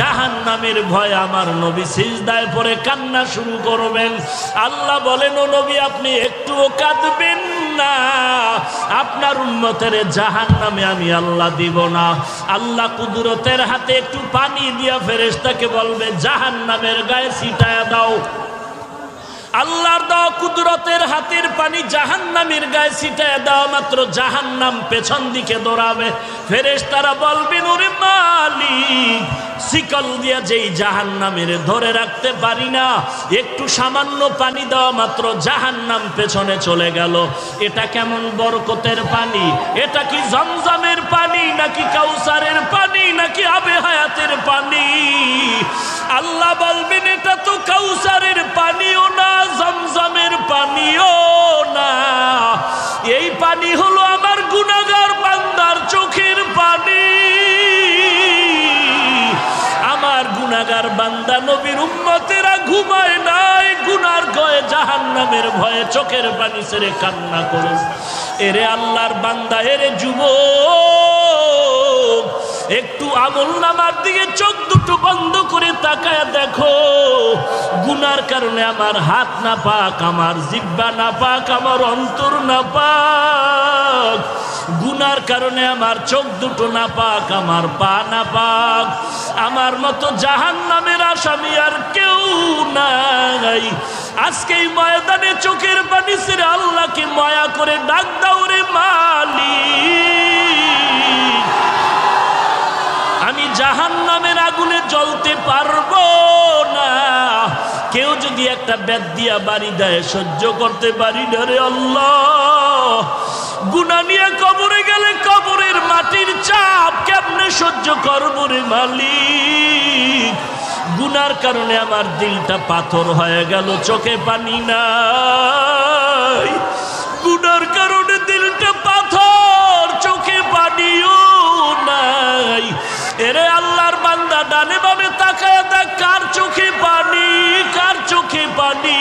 জাহান্নামের ভয় আমার নবী সিজদায় পড়ে কান্না শুরু করবেন। আল্লাহ বলেন, ও নবী আপনি একটুও কাঁদবেন না, আপনার উম্মতের জাহান্নামে আমি আল্লাহ দিব না। আল্লাহ কুদরতের হাতে একটু পানি দিয়া ফেরেশতাকে বলবে জাহান্নামের গায়ে ছিটায়া দাও। আল্লাহর দেওয়া কুদরতের হাতের পানি জাহান্নামের গায়ে ছিটায় দেওয়া মাত্র জাহান্নাম পেছন দিকে দৌড়াবে। ফেরেশতারা বলবেন, ওরে মালিক, শিকল দিয়া যেই জাহান্নামের ধরে রাখতে পারি না, একটু সামান্য পানি দেওয়া মাত্র জাহান্নাম পেছনে চলে গেল। এটা কেমন বরকতের পানি? এটা কি জমজমের পানি নাকি কাউসারের পানি নাকি আবে হায়াতের পানি? আল্লাহ বলবেন, এটা তো কাউসারের পানিও না, জমজমের পানিও না, এই পানি হলো আমার গুনাহগার বান্দার চোখের পানি। আমার গুনাহগার বান্দা নবীর উম্মতেরা ঘুমায় নাই, গুনার ভয়ে জাহান্নামের ভয়ে চোখের পানি ছেড়ে কান্না করে। এরে আল্লাহর বান্দা, এরে যুবক, একটু আমলনামার দিকে চোখ দুটো বন্ধ করে তাকায় দেখো। গুনার কারণে আমার হাত না পাক, আমার জিহ্বা না পাক, আমার অন্তর না পাক। গুনার কারণে আমার চোখ দুটো না পাক, আমার পা না পাক। আমার মতো জাহান্নামের আসামি আর কেউ নাই। আজকে এই ময়দানে চোখের পানি ছেড়ে আল্লাহকে মায়া করে ডাক দাও, রে মালিক, আমি জাহান্নামের আগুনে জ্বলতে পারবো না। কেউ যদি একটা বেত দিয়া বাড়ি দেয় সহ্য করতে পারি না রে আল্লাহ। গুনাহ নিয়ে কবরে গেলে কবরের মাটির চাপ কেমনে সহ্য করবো রে মালিক। গুনার কারণে আমার দিলটা পাথর হয়ে গেল, চোখে পানি নাই। গুনার কারণে দিলটা পাথর, চোখে পানিও নাই। এরে আল্লাহর বান্দা, ডানে বামে তাকায় দেখ কার চোখে পানি, কার চোখে পানি।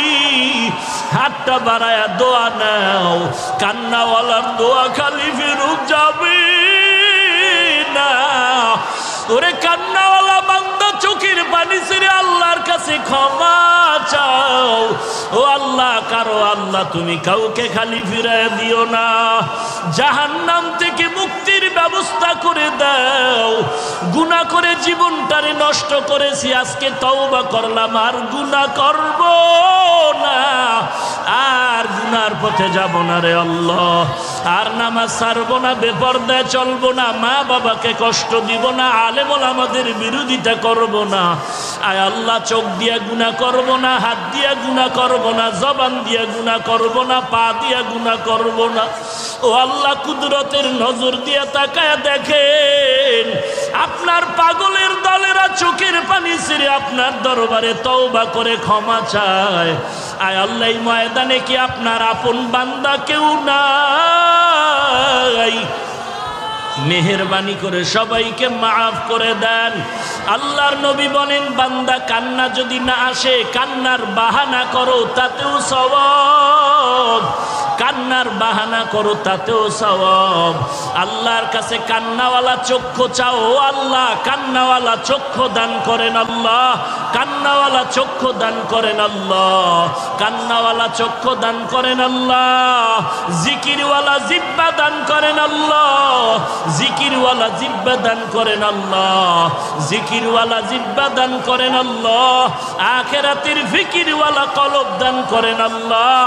হাতটা বাড়ায়া দোয়া নাও, কান্নাওয়ালার দোয়া খালি ফেরত যাবে না। ওরে কান্নাওয়ালা বান্দা, চোখের পানি ছেড়ে আল্লাহর কাছে ক্ষমা চাও। ও আল্লাহ, কারো আল্লাহ তুমি কাউকে খালি ফিরায় দিও না। জাহান্নাম থেকে মুক্তির ব্যবস্থা করে দাও। গুনাহ করে জীবনটারে নষ্ট করেছি, আজকে তওবা করলাম, আর গুনাহ করব না, আর গুনার পথে যাব না রে আল্লাহ। আর নামাজ ছাড়বো না, বেপরদায় চলবো না, মা বাবাকে কষ্ট দিব না, আলেম ওলামাদের বিরোধিতা করব না। আয় আল্লাহ, চোখ দিয়া গুনাহ করব না, হাত দিয়া গুনাহ করব না, জবান দিয়া গুনাহ করব না, পা দিয়া গুনাহ করব না। ও আল্লাহ, কুদরতের নজর দিয়া তাকায় দেখেন, আপনার পাগলের দলেরা চোখের পানি ছেড়ে আপনার দরবারে তওবা করে ক্ষমা চায়। আয় আল্লাহ, এই ময়দানে কি আপনার আপন বান্দা কেউ নাই? মেহেরবানি করে সবাইকে মাফ করে দেন। আল্লাহর নবী বলেন, বান্দা কান্না যদি না আসে, কান্নার বাহানা করো, তাতেও সওয়াব। কান্নার বাহানা করো, তাতেও সওয়াব। আল্লাহর কাছে কান্নাওয়ালা চক্ষু চাও। আল্লাহ কান্নাওয়ালা চক্ষু দান করেন, আল্লাহ কান্নাওয়ালা চক্ষু দান করেন, আল্লাহ কান্নাওয়ালা চক্ষু দান করেন, আল্লাহ জিকিরওয়ালা জিহ্বা দান করেন, আল্লাহ জিকিরওয়ালা জিহ্বা দান করেন, আল্লাহ জিকিরওয়ালা জিহ্বা দান করেন, আল্লাহ আখিরাতের ফিকিরওয়ালা কলব দান করেন, আল্লাহ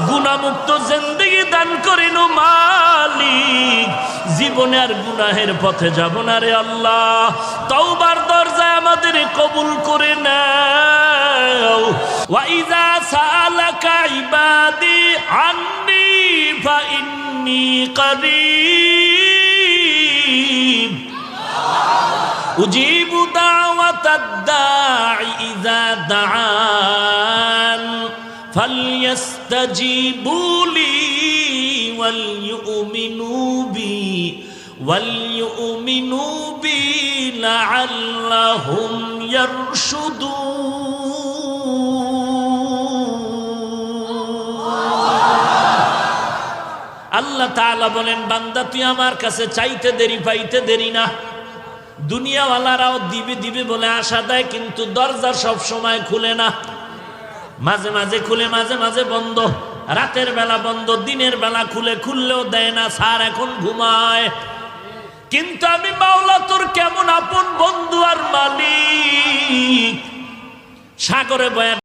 গুনাহমুক্ত জিন্দেগি দান করেন। ও মালিক, জীবনে আর গুনাহের পথে যাব না রে আল্লাহ। তওবার দরজায় আমাদের কবুল করে নাও। ওয়া ইযা সাআলাকা ইবাদি আন্নী ফা ইন্নী করিব উজিবু দাওয়াতাদ দাঈ ইযা দাআন فَلْيَسْتَجِيبُوا لِي وَلْيُؤْمِنُوا بِي لَعَلَّهُمْ يَرْشُدُونَ। আল্লাহ তাআলা বলেন, বান্দা তুই আমার কাছে চাইতে দেরি পাইতে দেরি না। দুনিয়াওয়ালারাও দিবে দিবে বলে আশা দেয়, কিন্তু দরজা সব সময় খুলে না, মাঝে মাঝে খুলে মাঝে মাঝে বন্ধ, রাতের বেলা বন্ধ, দিনের বেলা খুলে, খুললেও দেয় না, স্যার এখন ঘুমায়। কিন্তু আমি মাওলা তোর কেমন আপন বন্ধু আর মালিক, সাগরে বয়া